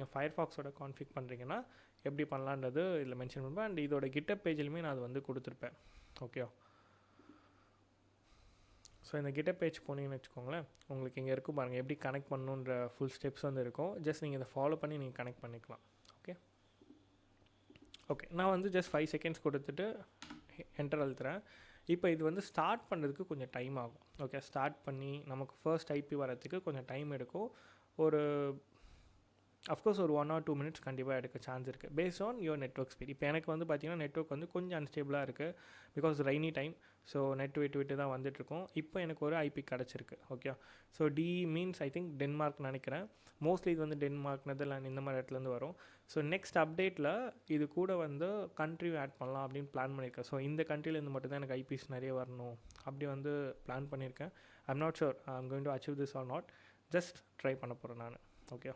நீங்கள் ஃபயர்ஃபாக்ஸோட கான்ஃபிக் பண்ணுறீங்கன்னா எப்படி பண்ணலான்றது இதில் மென்ஷன் பண்ணுவேன். அண்ட் இதோட கிட்டப் பேஜ்லையுமே நான் அது வந்து கொடுத்துருப்பேன். ஓகே, ஸோ இந்த கிட்டப் பேஜ் போனீங்கன்னு வச்சுக்கோங்களேன், உங்களுக்கு இங்கே இருக்கும் பாருங்கள் எப்படி கனெக்ட் பண்ணணுன்ற ஃபுல் ஸ்டெப்ஸ் வந்து இருக்கும். ஜஸ்ட் நீங்கள் இதை ஃபாலோ பண்ணி நீங்கள் கனெக்ட் பண்ணிக்கலாம். ஓகே, நான் வந்து ஜஸ்ட் 5 செகண்ட்ஸ் கொடுத்துட்டு என்டர் அழுத்துறேன். இப்போ இது வந்து ஸ்டார்ட் பண்ணுறதுக்கு கொஞ்சம் டைம் ஆகும். ஓகே, ஸ்டார்ட் பண்ணி நமக்கு ஃபர்ஸ்ட் ஐபி வரதுக்கு கொஞ்சம் டைம் எடுக்கும். ஒரு அஃப்கோர்ஸ் ஒரு 1 or 2 மினிட்ஸ் கண்டிப்பாக எடுக்க சான்ஸ் இருக்குது based on your network speed. இப்போ எனக்கு வந்து பார்த்திங்கன்னா நெட்ஒர்க் வந்து கொஞ்சம் அன்ஸ்டேபிளாக இருக்குது because rainy time. So net விட்டு தான் வந்துட்டுருக்கோம். இப்போ எனக்கு ஒரு ஐபி கிடச்சிருக்கு. Okay, so D means I think Denmark நினைக்கிறேன். மோஸ்ட்லி இது வந்து டென்மார்க், நெதர்லாண்ட் இந்த மாதிரி இடத்துலேருந்து வரும். ஸோ நெக்ஸ்ட் அப்டேட்டில் இது கூட வந்து கண்ட்ரியும் ஆட் பண்ணலாம் அப்படின்னு பிளான் பண்ணியிருக்கேன். ஸோ இந்த கண்ட்ரிலேருந்து மட்டும் தான் எனக்கு ஐபிஸ் நிறைய வரணும் அப்படி வந்து பிளான் பண்ணியிருக்கேன். I'm not sure I'm going to achieve this or not. Just try பண்ண போகிறேன் நான். ஓகே,